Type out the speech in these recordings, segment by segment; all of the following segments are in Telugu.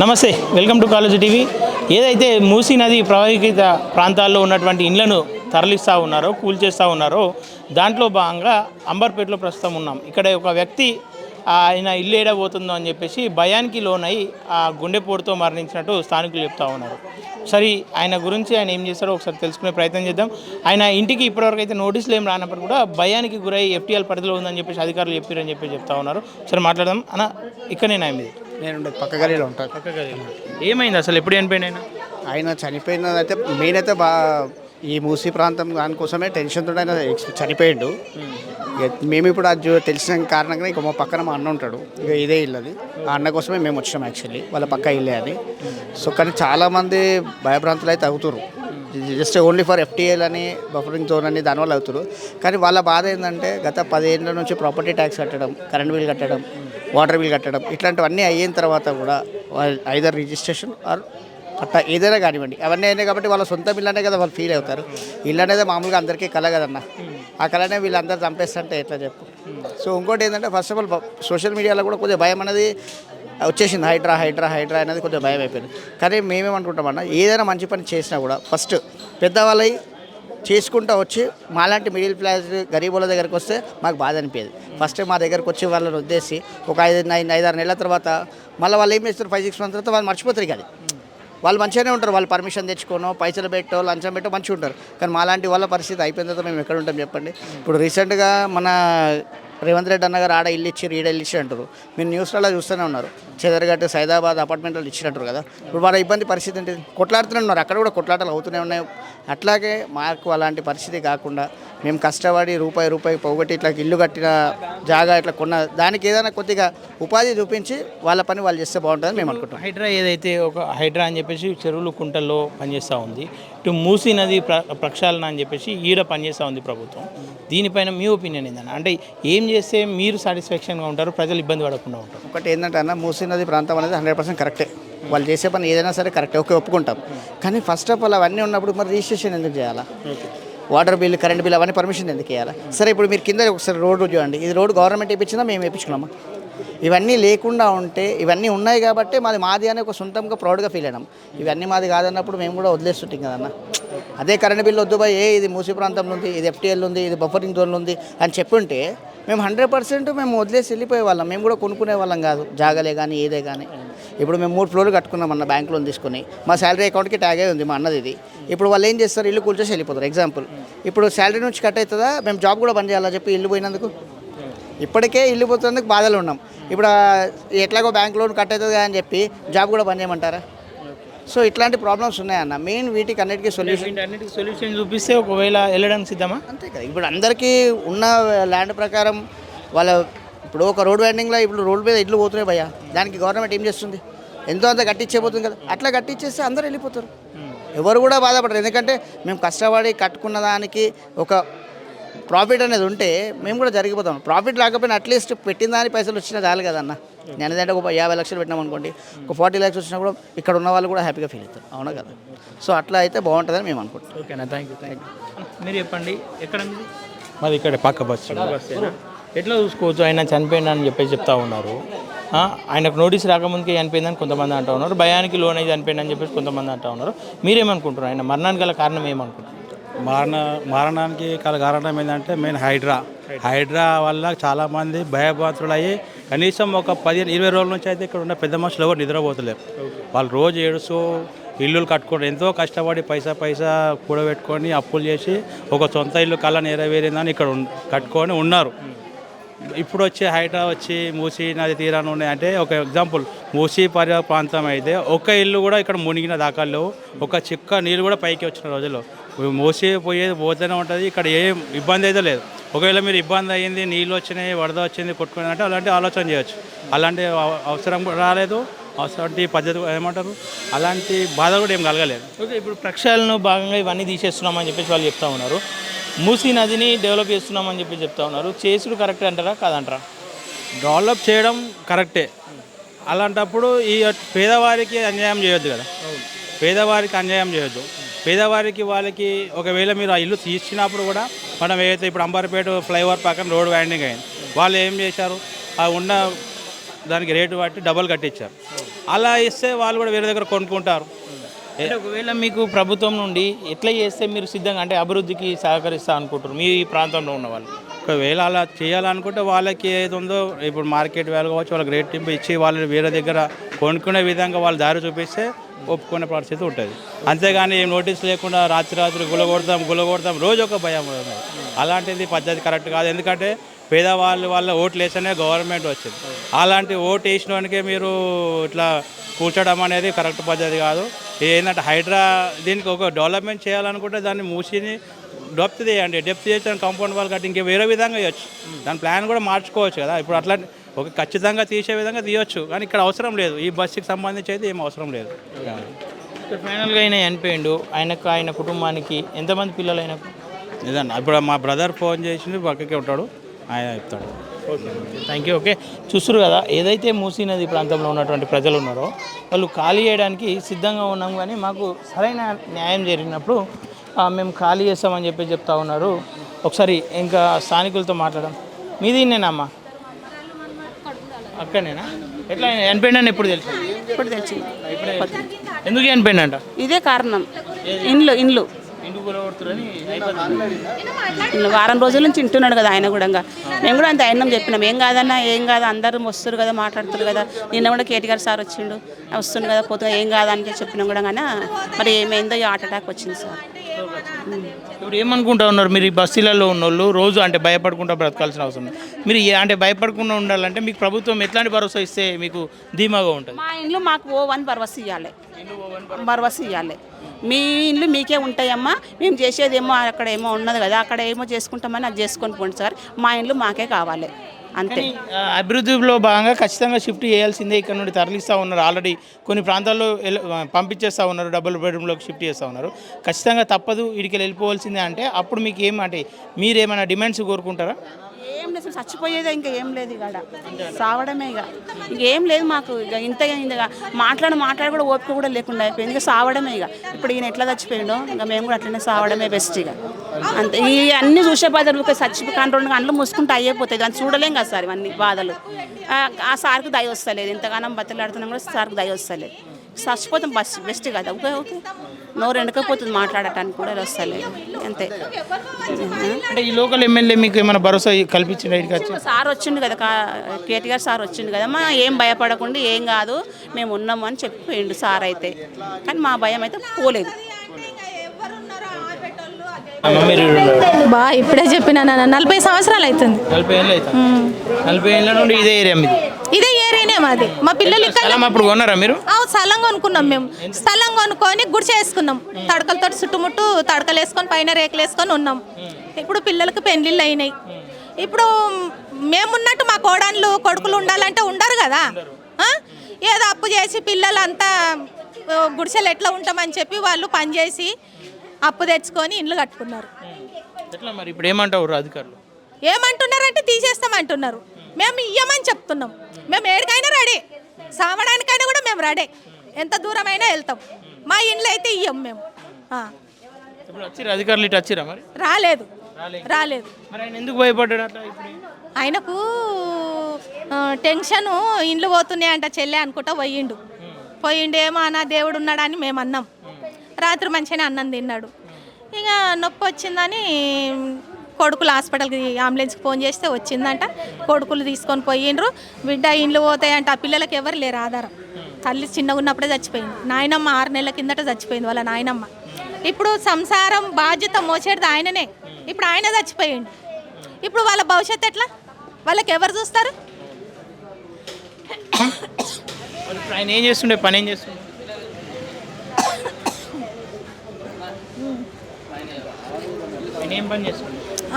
నమస్తే, వెల్కమ్ టు కాలేజీ టీవీ. ఏదైతే మూసీ నది ప్రవాహిత ప్రాంతాల్లో ఉన్నటువంటి ఇండ్లను తరలిస్తూ ఉన్నారో, కూల్చేస్తూ ఉన్నారో, దాంట్లో భాగంగా అంబర్పేటలో ప్రస్తుతం ఉన్నాం. ఇక్కడ ఒక వ్యక్తి ఆయన ఇల్లు ఏడబోతుందో అని చెప్పేసి భయానికి లోనై ఆ గుండెపోటుతో మరణించినట్టు స్థానికులు చెప్తా ఉన్నారు. సరే, ఆయన గురించి ఆయన ఏం చేస్తారో ఒకసారి తెలుసుకునే ప్రయత్నం చేద్దాం. ఆయన ఇంటికి ఇప్పటివరకు అయితే నోటీసులు ఏం రానప్పుడు కూడా భయానికి గురై ఎఫ్టీఎల్ పరిధిలో ఉందని చెప్పేసి అధికారులు చెప్పారని చెప్పి చెప్తా ఉన్నారు. సరే, మాట్లాడదాం అన్న. ఇక్కడనే మీది? నేను పక్క గదిలో ఉంటాను. పక్క గదిలో ఏమైంది అసలు? ఎప్పుడు చనిపోయిన ఆయన చనిపోయినదైతే మెయిన్ అయితే ఈ మూసీ ప్రాంతం దానికోసమే టెన్షన్తో ఆయన చనిపోయిండు. మేము ఇప్పుడు అది తెలిసిన కారణంగా ఇక మా పక్కన మా అన్న ఉంటాడు, ఇక ఇదే ఇల్లు అది. ఆ అన్న కోసమే మేము వచ్చినాం యాక్చువల్లీ, వాళ్ళ పక్క ఇల్లే అది. సో కానీ చాలామంది భయభ్రాంతులు అయితే అవుతారు, జస్ట్ ఓన్లీ ఫర్ ఎఫ్టీఎల్ అని, బఫరింగ్ జోన్ అని, దానివల్ల అవుతారు. కానీ వాళ్ళ బాధ ఏంటంటే గత 10 ఏళ్ళ నుంచి ప్రాపర్టీ ట్యాక్స్ కట్టడం, కరెంట్ బిల్ కట్టడం, వాటర్ బిల్ కట్టడం, ఇట్లాంటివన్నీ అయిన తర్వాత కూడా ఐదర్ రిజిస్ట్రేషన్ ఆర్ అట్లా ఏదైనా కానివ్వండి, అవన్నీ అయినాయి కాబట్టి వాళ్ళ సొంత ఇల్లు అనే కదా వాళ్ళు ఫీల్ అవుతారు. ఇల్లు అనేది మామూలుగా అందరికీ కల కదన్న, ఆ కళనే వీళ్ళందరూ చంపేస్తుంటే ఎట్లా చెప్పు. సో ఇంకోటి ఏంటంటే ఫస్ట్ ఆఫ్ ఆల్ సోషల్ మీడియాలో కూడా కొద్దిగా భయం అనేది వచ్చేసింది. హైడ్రా హైడ్రా హైడ్రా అనేది కొద్దిగా భయం అయిపోయింది. కానీ మేమేమనుకుంటామన్నా, ఏదైనా మంచి పని చేసినా కూడా ఫస్ట్ పెద్దవాళ్ళై చేసుకుంటూ వచ్చి మాలాంటి మిడిల్ క్లాస్ గరీబుల దగ్గరికి వస్తే మాకు బాధ అనిపించేది. ఫస్ట్ మా దగ్గరకు వచ్చి వాళ్ళని ఉద్దేశి ఒక 5-6 నెలల తర్వాత మళ్ళీ వాళ్ళు ఏం చేస్తారు, 5-6 మంత్స్ తర్వాత వాళ్ళు మర్చిపోతారు. కానీ వాళ్ళు మంచిగానే ఉంటారు, వాళ్ళు పర్మిషన్ తెచ్చుకోనో, పైసలు పెట్టో, లంచం పెట్టో మంచిగా ఉంటారు. కానీ మాలాంటి వాళ్ళ పరిస్థితి అయిపోయిన తర్వాత మేము ఎక్కడ ఉంటాం చెప్పండి. ఇప్పుడు రీసెంట్గా మన రేవంత్ రెడ్డి అన్న గారు ఆడ ఇల్లు ఇచ్చి ఈడ ఇల్లు ఇచ్చి అంటారు. మీరు న్యూస్లలో చూస్తూనే ఉన్నారు, చెదరగట్టు సైదాబాద్ అపార్ట్మెంట్లో ఇచ్చినట్టు కదా. ఇప్పుడు వాళ్ళ ఇబ్బంది పరిస్థితి ఏంటి, కొట్లాడుతూనే ఉన్నారు, అక్కడ కూడా కొట్లాటలు అవుతూనే ఉన్నాయి. అట్లాగే మాకు అలాంటి పరిస్థితి కాకుండా మేము కష్టపడి రూపాయి పోగొట్టి ఇట్లా ఇల్లు కట్టిన జాగా ఇట్లా కొన్న దానికి ఏదైనా కొద్దిగా ఉపాధి చూపించి వాళ్ళ పని వాళ్ళు చేస్తే బాగుంటుందని మేము అనుకుంటాం. హైడ్రా ఏదైతే ఒక హైడ్రా అని చెప్పేసి చెరువులు కుంటల్లో పనిచేస్తూ ఉంది, ఇటు మూసీ నది ప్రక్షాళన అని చెప్పేసి ఈడ పనిచేస్తూ ఉంది ప్రభుత్వం. దీనిపైన మీ ఒపీనియన్ ఏంటన్నా? అంటే ఏం చేస్తే మీరు సాటిస్ఫాక్షన్గా ఉంటారు, ప్రజలు ఇబ్బంది పడకుండా ఉంటారు? ఒకటి ఏంటంటే అన్న, మూసీ నది ప్రాంతం అనేది 100% కరెక్టే. వాళ్ళు చేసే పని ఏదైనా సరే కరెక్టే, ఓకే, ఒప్పుకుంటాం. కానీ ఫస్ట్ ఆఫ్ ఆల్ అవన్నీ ఉన్నప్పుడు మరి రిజిస్ట్రేషన్ ఎందుకు చేయాలా? వాటర్ బిల్, కరెంట్ బిల్ అవన్నీ పర్మిషన్ ఎందుకు ఇవ్వాలి? సరే, ఇప్పుడు మీరు కింద ఒకసారి రోడ్డు చూడండి, ఇది రోడ్డు గవర్నమెంట్ ఇప్పించిందా, మేము వేయించుకున్నామా? ఇవన్నీ లేకుండా ఉంటే, ఇవన్నీ ఉన్నాయి కాబట్టి మాది అనే ఒక సొంతంగా ప్రౌడ్గా ఫీల్ అయినాం. ఇవన్నీ మాది కాదన్నప్పుడు మేము కూడా వదిలేస్తుంటాం కదన్న. అదే కరెంట్ బిల్ వద్దు బాయ్, ఇది మూసీ ప్రాంతంలో ఉంది, ఇది ఎఫ్టీఎల్ ఉంది, ఇది బఫరింగ్ జోన్లో ఉంది అని చెప్పుంటే మేము 100% మేము వదిలేసి వెళ్ళిపోయే వాళ్ళం. మేము కూడా కొనుక్కునే వాళ్ళం కాదు, జాగలే కానీ ఏదే కానీ. ఇప్పుడు మేము 3 ఫ్లోర్లు కట్టుకున్నాం అన్న, బ్యాంక్ లోన్ తీసుకుని. మా శాలరీ అకౌంట్కి ట్యాగ్ అయి ఉంది మా అన్నది ఇది. ఇప్పుడు వాళ్ళు ఏం చేస్తారు, ఇల్లు కూల్చేసి వెళ్ళిపోతారు. ఎగ్జాంపుల్, ఇప్పుడు శాలరీ నుంచి కట్ అవుతుందా, మేము జాబ్ కూడా బంద్ చేయాలని చెప్పి ఇల్లు పోయినందుకు. ఇప్పటికే ఇల్లు పోతున్నందుకు బాధలు ఉన్నాం. ఇప్పుడు ఎట్లాగో బ్యాంక్ లోన్ కట్ అవుతుంది అని చెప్పి జాబ్ కూడా బంద్ చేయమంటారా? సో ఇట్లాంటి ప్రాబ్లమ్స్ ఉన్నాయన్న. మెయిన్ వీటికి అన్నిటికీ సొల్యూషన్ చూపిస్తే ఒకవేళ వెళ్ళడానికి సిద్ధమా? అంతే కదా. ఇప్పుడు అందరికీ ఉన్న ల్యాండ్ ప్రకారం వాళ్ళ ఇప్పుడు ఒక రోడ్ వైండింగ్లో ఇప్పుడు రోడ్ మీద ఇల్లు పోతున్నాయి భయ్యా, దానికి గవర్నమెంట్ ఏం చేస్తుంది, ఎంతో అంత కట్టించేపోతుంది కదా. అట్లా కట్టించేస్తే అందరూ వెళ్ళిపోతారు, ఎవరు కూడా బాధపడరు. ఎందుకంటే మేము కష్టపడి కట్టుకున్న దానికి ఒక ప్రాఫిట్ అనేది ఉంటే మేము కూడా జరిగిపోతాం. ప్రాఫిట్ రాకపోయినా అట్లీస్ట్ పెట్టిన దాని పైసలు వచ్చినా చాలు కదన్న. నేను ఏంటంటే ఒక 50 లక్షలు పెట్టినాం అనుకోండి, ఒక 40 lakhs వచ్చినా కూడా ఇక్కడ ఉన్న వాళ్ళు కూడా హ్యాపీగా ఫీల్ అవుతారు, అవునా కదా. సో అట్లా అయితే బాగుంటుందని మేము అనుకుంటాం. ఓకేనా, థ్యాంక్ యూ. మీరు చెప్పండి, ఎక్కడ మీది? మాది ఇక్కడ పక్క బస్సు. ఎట్లా చూసుకోవచ్చు, ఆయన చనిపోయినా అని చెప్పేసి చెప్తా ఉన్నారు. ఆయనకు నోటీస్ రాకముందుకే చనిపోయిందని కొంతమంది అంటూ ఉన్నారు, భయానికి లోనై చనిపోయిందని చెప్పేసి కొంతమంది అంటూ ఉన్నారు. మీరేమనుకుంటున్నారు, ఆయన మరణానికి గల కారణం ఏమనుకుంటున్నారు? మరణానికి కారణం ఏంటంటే మెయిన్ హైడ్రా వల్ల చాలామంది భయభ్రాంతులు అయ్యి కనీసం ఒక 15-20 రోజుల నుంచి అయితే ఇక్కడ ఉన్న పెద్ద మనుషులు ఎవరు నిద్రపోతలేరు. వాళ్ళు రోజు ఏడుస్తూ ఇల్లులు కట్టుకోవడం, ఎంతో కష్టపడి పైసా కూడబెట్టుకొని అప్పులు చేసి ఒక సొంత ఇల్లు కళ నెరవేరిందని ఇక్కడ కట్టుకొని ఉన్నారు. ఇప్పుడు వచ్చే హైడ్రా వచ్చి మూసీ నది తీరాన్ని ఉన్నాయి అంటే, ఒక ఎగ్జాంపుల్ మూసీ ప్రాంతం అయితే ఒక్క ఇల్లు కూడా ఇక్కడ మునిగిన దాఖలు, ఒక చిక్క నీళ్ళు కూడా పైకి వచ్చిన రోజుల్లో. మూసీ పోతూనే ఉంటుంది, ఇక్కడ ఏం ఇబ్బంది అయితే లేదు. ఒకవేళ మీరు ఇబ్బంది అయ్యింది, నీళ్ళు వచ్చినాయి, వరద వచ్చింది, కొట్టుకుని అలాంటి ఆలోచన చేయొచ్చు. అలాంటి అవసరం రాలేదు, అలాంటి పద్ధతి ఏమంటారు, అలాంటి బాధ కూడా ఏం కలగలేదు. ఓకే, ఇప్పుడు ప్రక్షాళనలో భాగంగా ఇవన్నీ తీసేస్తున్నామని చెప్పేసి వాళ్ళు చెప్తా ఉన్నారు. మూసీ నదిని డెవలప్ చేస్తున్నామని చెప్పి చెప్తా ఉన్నారు. చేసుడు కరెక్ట్ అంటారా కాదంటారా? డెవలప్ చేయడం కరెక్టే. అలాంటప్పుడు ఈ పేదవారికి అన్యాయం చేయొద్దు కదా, పేదవారికి అన్యాయం చేయొద్దు. పేదవారికి వాళ్ళకి ఒకవేళ మీరు ఆ ఇల్లు తీసినప్పుడు కూడా మనం ఏదైతే ఇప్పుడు అంబర్పేట ఫ్లైఓవర్ పక్కన రోడ్ వైండింగ్ అయింది, వాళ్ళు ఏం చేశారు, ఆ ఉన్న దానికి రేటు బట్టి డబల్ కట్టించారు. అలా ఇస్తే వాళ్ళు కూడా వేరే దగ్గర కొనుక్కుంటారు. అంటే ఒకవేళ మీకు ప్రభుత్వం నుండి ఎట్లా చేస్తే మీరు సిద్ధంగా అంటే అభివృద్ధికి సహకరిస్తా అనుకుంటారు మీ ప్రాంతంలో ఉన్న వాళ్ళు? ఒకవేళ అలా చేయాలనుకుంటే వాళ్ళకి ఏది ఉందో ఇప్పుడు మార్కెట్ వాల్యూ కావచ్చు వాళ్ళకి రేట్ ఇచ్చి వాళ్ళు వేరే దగ్గర కొనుక్కునే విధంగా వాళ్ళు దారి చూపిస్తే ఒప్పుకునే పరిస్థితి ఉంటుంది. అంతేగాని ఏం నోటీస్ లేకుండా రాత్రి గులగొడతాం రోజు ఒక భయం ఉన్నది. అలాంటిది పద్ధతి కరెక్ట్ కాదు. ఎందుకంటే పేదవాళ్ళు వాళ్ళ ఓట్లు వేస్తేనే గవర్నమెంట్ వచ్చింది. అలాంటి ఓటు వేసినోనికే మీరు ఇట్లా కూర్చోడం అనేది కరెక్ట్ పద్ధతి కాదు. ఏంటంటే హైడ్రా దీనికి ఒక డెవలప్మెంట్ చేయాలనుకుంటే దాన్ని మూసిని డెప్త్ చేయండి. డెప్త్ చేస్తే కాంపౌండ్ వాళ్ళు కట్టి ఇంకే వేరే విధంగా ఇవ్వచ్చు. దాని ప్లాన్ కూడా మార్చుకోవచ్చు కదా. ఇప్పుడు అట్లా ఒక ఖచ్చితంగా తీసే విధంగా తీయొచ్చు, కానీ ఇక్కడ అవసరం లేదు. ఈ బస్సుకి సంబంధించి అయితే ఏం అవసరం లేదు. ఫైనల్గా ఆయన చనిపోయిండు. ఆయన కుటుంబానికి ఎంతమంది పిల్లలు ఆయనకు? నిజంగా ఇప్పుడు మా బ్రదర్ ఫోన్ చేసింది, పక్కకే ఉంటాడు, ఆయన చెప్తాడు. Thank you. ఓకే, చూస్తున్నారు కదా, ఏదైతే మూసీ నది ప్రాంతంలో ఉన్నటువంటి ప్రజలు ఉన్నారో వాళ్ళు ఖాళీ చేయడానికి సిద్ధంగా ఉన్నాం, కానీ మాకు సరైన న్యాయం జరిగినప్పుడు మేము ఖాళీ చేస్తామని చెప్పి చెప్తా ఉన్నారు. ఒకసారి ఇంకా స్థానికులతో మాట్లాడడం. మీది నేనమ్మా అక్కడనేనా? ఎట్లా చనిపోయిందని ఎప్పుడు తెలుసు? ఇప్పుడు తెలిసి ఎందుకు చనిపోయిందంట? ఇదే కారణం. ఇండ్లు ఇంటికి వారం రోజుల నుంచి ఇంటున్నాడు కదా ఆయన కూడా. మేము కూడా అంత ఆయన చెప్పినాం, ఏం కాదన్నా, ఏం కాదు, అందరూ వస్తారు కదా, మాట్లాడుతారు కదా. నిన్న కూడా కేటీఆర్ సార్ వచ్చిండు, వస్తుంది కదా, పోతుంది, ఏం కాదని చెప్పినాం కూడా. కానీ మరి ఏమైందో హార్ట్ అటాక్ వచ్చింది సార్. ఇప్పుడు ఏమనుకుంటా ఉన్నారు మీరు? ఈ బస్తీలలో ఉన్న వాళ్ళు రోజు అంటే భయపడకుండా బ్రతకాల్సిన అవసరం ఉంది. మీరు అంటే భయపడకుండా ఉండాలంటే మీకు ప్రభుత్వం ఎట్లాంటి భరోసా ఇస్తే మీకు ధీమాగా ఉంటుంది? మా ఇంట్లో మాకు ఓ1 భరోసా ఇవ్వాలి. మీ ఇండ్లు మీకే ఉంటాయమ్మా, మేము చేసేదేమో అక్కడ ఏమో ఉన్నది కదా, అక్కడ ఏమో చేసుకుంటామని అది చేసుకొని పోండి సార్, మా ఇండ్లు మాకే కావాలి అంతే. అభివృద్ధిలో భాగంగా ఖచ్చితంగా షిఫ్ట్ చేయాల్సిందే. ఇక్కడ నుండి తరలిస్తూ ఉన్నారు. ఆల్రెడీ కొన్ని ప్రాంతాల్లో పంపించేస్తూ ఉన్నారు, డబుల్ బెడ్రూమ్లోకి షిఫ్ట్ చేస్తూ ఉన్నారు. ఖచ్చితంగా తప్పదు, ఇడికి వెళ్ళిపోవాల్సిందే అంటే అప్పుడు మీకు ఏమంటే మీరేమైనా డిమాండ్స్ కోరుకుంటారా? ఏం లేదు, చచ్చిపోయేదే, ఇంకా ఏం లేదు, ఇక్కడ సావడమే, ఇంకేం లేదు మాకు. ఇంత మాట్లాడి కూడా ఓపిక కూడా లేకుండా అయిపోయింది. ఇక సావడమే. ఇప్పుడు ఈయన ఎట్లా చచ్చిపోయిండో ఇంకా మేము కూడా అట్లనే సావడమే బెస్ట్. అంతే. ఈ అన్ని చూసే బాధలు చచ్చిపోయి 2 గంటలు మూసుకుంటే అయిపోతుంది. అని చూడలేం కదా సార్ ఇవన్నీ బాధలు. ఆ సార్కు దయ వస్తలేదు, ఇంతగానం బతలాడుతున్నాం కూడా సార్కు దయ వస్తలేదు. చచ్చిపోతాం బెస్ట్ కదా. ఓకే, నోరు ఎండకపోతుంది, మాట్లాడటానికి కూడా వస్తలేదు అంతే. అంటే ఈ లోకల్ ఎమ్మెల్యే మీకు ఏమైనా భరోసా కల్పించింది? సార్ వచ్చిండు కదా, కేటీఆర్ సార్ వచ్చిండు కదమ్మా, ఏం భయపడకుండా ఏం కాదు మేము ఉన్నాము అని చెప్పిపోయిండు సార్ అయితే. కానీ మా భయం అయితే పోలేదు. ఇప్పుడే చెప్పినా, 40 సంవత్సరాలు అవుతుంది. 40 ఏళ్ళు అవుతుంది. 40 ఏళ్ళ నుండి ఇదే ఏరియా మీది? ఇదే ఏరియానే మాది. మా పిల్లలు అప్పుడు కొన్నారా మీరు? స్థలం కొనుక్కున్నాం మేము. స్థలం కొనుక్కొని గుడిసె వేసుకున్నాం. తడకలతో చుట్టుముట్టు తడకలు వేసుకొని పైన రేకులు వేసుకొని ఉన్నాం. ఇప్పుడు పిల్లలకు పెళ్లిళ్ళు అయినాయి. ఇప్పుడు మేమున్నట్టు మా కోడళ్ళు కొడుకులు ఉండాలంటే ఉండరు కదా. ఏదో అప్పు చేసి పిల్లలంతా గుడిసెలు ఎట్లా ఉంటామని చెప్పి వాళ్ళు పనిచేసి అప్పు తెచ్చుకొని ఇండ్లు కట్టుకున్నారు. మరి ఇప్పుడు ఏమంటారు అధికారులు? ఏమంటున్నారంటే తీసేస్తామంటున్నారు. మేము ఇయ్యమని చెప్తున్నాం. మేము ఏడికైనా రెడీ, సావడానికైనా కూడా మేము రెడీ, ఎంత దూరమైనా వెళ్తాం. మా ఇండ్లు అయితే ఇయ్యం మేము. అధికారులు ఇటు వచ్చిరా? మరి రాలేదు. మరి ఆయన ఎందుకు భయపడ్డాడు అట్లా? ఆయనకు టెన్షను, ఇండ్లు పోతున్నాయంట చెల్లె అనుకుంటా పోయిండు. ఏమో అన్న దేవుడు ఉన్నాడని మేము అన్నాం. రాత్రి మంచిగానే అన్నం తిన్నాడు. ఇక నొప్పి వచ్చిందని కొడుకులు హాస్పిటల్కి అంబులెన్స్కి ఫోన్ చేస్తే వచ్చిందంట. కొడుకులు తీసుకొని పోయిండ్రు. బిడ్డ ఇండ్లు పోతాయంట. ఆ పిల్లలకి ఎవరు లేరు ఆధారం. తల్లి చిన్నగా ఉన్నప్పుడే చచ్చిపోయింది. నాయనమ్మ 6 నెలల కిందట చచ్చిపోయింది వాళ్ళ నాయనమ్మ. ఇప్పుడు సంసారం బాధ్యత మోసేది ఆయననే. ఇప్పుడు ఆయన చచ్చిపోయిండు. ఇప్పుడు వాళ్ళ భవిష్యత్తు ఎట్లా? వాళ్ళకి ఎవరు చూస్తారు? ఆయన ఏం చేస్తుండే, పని ఏం చేస్తుండే?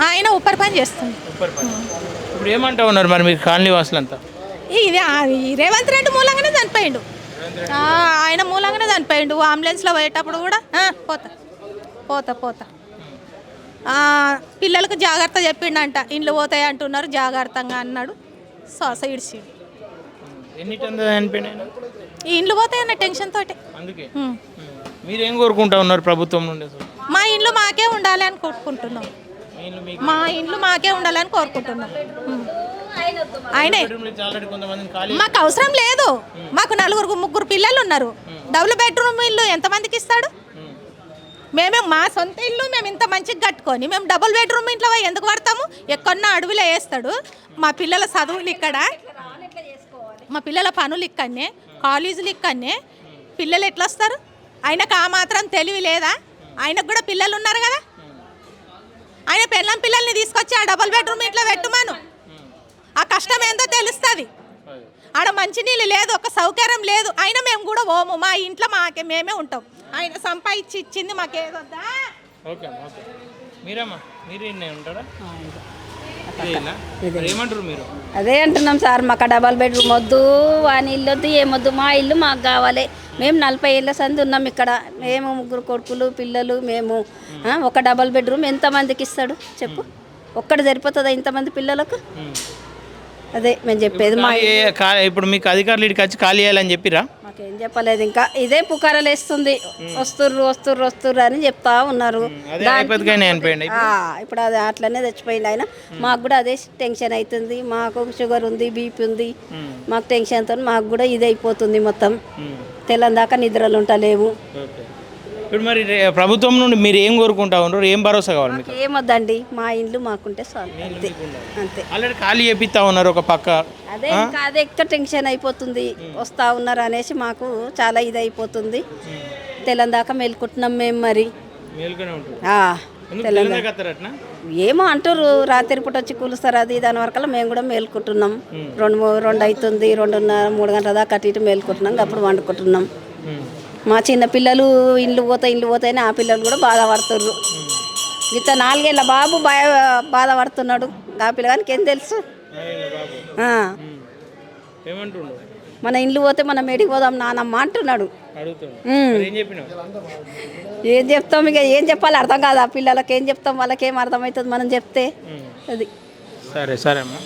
ఆయన ఉప్పర్ పని చేస్తుంది. ఇప్పుడు ఏమంటా ఉన్నారు మరి మీరు కాలనీ వాసులంతా? ఇది రేవంత్ రెడ్డి మూలంగానే చనిపోయిండు. ఆయన మూలంగానే చనిపోయిండు. అంబులెన్స్లో పోయేటప్పుడు కూడా పోతా పిల్లలకు జాగ్రత్త చెప్పిండంట. ఇండ్లు పోతాయి అంటున్నారు, జాగ్రత్తగా అన్నాడు. శ్వాస ఇడిచిండు. ఈ ఇండ్లు పోతాయన్న టెన్షన్ తోటి. మీరేం కోరుకుంటా ఉన్నారు ప్రభుత్వం నుండి? మా ఇండ్లు మాకే ఉండాలి అని కోరుకుంటున్నాం. మా ఇండ్లు మాకే ఉండాలని కోరుకుంటున్నాం. ఆయనే ఆల్రెడీ కొంతమందిని ఖాళీ మాకు అవసరం లేదు. మాకు 4-3 పిల్లలు ఉన్నారు. డబుల్ బెడ్రూమ్ ఇల్లు ఎంతమందికి ఇస్తాడు? మేమే మా సొంత ఇల్లు మేము ఇంత మంచిగా కట్టుకొని మేము డబుల్ బెడ్రూమ్ ఇంట్లో పోయి ఎందుకు పడతాము? ఎక్కడన్నా అడవిలో వేస్తాడు. మా పిల్లల చదువులు ఇక్కడ, మా పిల్లల పనులు ఇక్కడనే, కాలేజీలు ఇక్కడనే. పిల్లలు ఎట్లా వస్తారు? ఆయనకు ఆ మాత్రం తెలివి లేదా? ఆయనకు కూడా పిల్లలు ఉన్నారు కదా. ఆయన పెళ్ళం పిల్లల్ని తీసుకొచ్చి ఆ డబుల్ బెడ్రూమ్ ఇంట్లో పెట్టుమాను. ఆ కష్టం ఏందో తెలుస్తుంది. ఆడ మంచినీళ్ళు లేదు, ఒక సౌకర్యం లేదు. అయినా మేము కూడా పోము. మా ఇంట్లో మేమే ఉంటాం. ఆయన సంపాదించి ఇచ్చింది మాకేదొద్దా. Okay okay. మీరమ్మా మీరు ఇన్నే ఉంటారా? ఏమంటారు మీరు? అదే అంటున్నాం సార్, మాకు డబల్ బెడ్రూమ్ వద్దు, వాని ఇల్లు వద్దు, ఏమొద్దు, మా ఇల్లు మాకు కావాలి. మేము 40 ఏళ్ళ సంది ఉన్నాం ఇక్కడ. మేము 3 కొడుకులు పిల్లలు. మేము ఒక డబల్ బెడ్రూమ్ ఎంతమందికి ఇస్తాడు చెప్పు? ఒక్కటి సరిపోతుందా ఇంతమంది పిల్లలకు? అదే మేము చెప్పేది. మా ఇప్పుడు మీకు అధికారులు ఇక్కడికి వచ్చి ఖాళీ చేయాలని చెప్పిరా? మాకేం చెప్పలేదు, ఇంకా ఇదే పుకారాలు వేస్తుంది. వస్తుర్రు అని చెప్తా ఉన్నారు. ఇప్పుడు అది అట్లనే తెచ్చిపోయింది ఆయన. మాకు కూడా అదే టెన్షన్ అవుతుంది. మాకు షుగర్ ఉంది, బీపీ ఉంది. మాకు టెన్షన్తో మాకు కూడా ఇది అయిపోతుంది మొత్తం. తెల్లందాకా నిద్రలు ఉంటలేవు. ఇప్పుడు మరి ప్రభుత్వం నుండి మీరు ఏం కోరుకుంటా ఉన్నారు? ఏం భరోసా కావాలి మీకు? ఏమొద్దండి, మా ఇండ్లు మాకుంటే చాలు, అంతే అంతే. ఆల్రెడీ ఖాళీ చేపిస్తా ఉన్నారు ఒక పక్క. అదే ఇంకా అదే ఎక్కువ టెన్షన్ అయిపోతుంది. వస్తా ఉన్నారు అనేసి మాకు చాలా ఇది అయిపోతుంది. తెల్లందాకా మేలుకుంటున్నాం మేము. మరి ఏమో అంటారు, రాత్రి పూట వచ్చి కూలుస్తారు అది దాని వరకు మేము కూడా మేలుకుంటున్నాం. 2 అవుతుంది, 2:30, 3 గంటల దాకా అటు ఇటు మేలుకుంటున్నాం. అప్పుడు వండుకుంటున్నాం. మా చిన్న పిల్లలు ఇండ్లు పోతాయని ఆ పిల్లలు కూడా బాధపడుతుర్రు. ఇంత 4 ఏళ్ళ బాబు బాధపడుతున్నాడు. ఆ పిల్లగానికి ఏం తెలుసు? మన ఇండ్లు పోతే మనం ఎడికి పోదాం నానమ్మ అంటున్నాడు. ఏం చెప్తాం ఇక, ఏం చెప్పాలి అర్థం కాదు. ఆ పిల్లలకి ఏం చెప్తాం? వాళ్ళకి ఏం అర్థమవుతుంది మనం చెప్తే? అది సరే అమ్మా.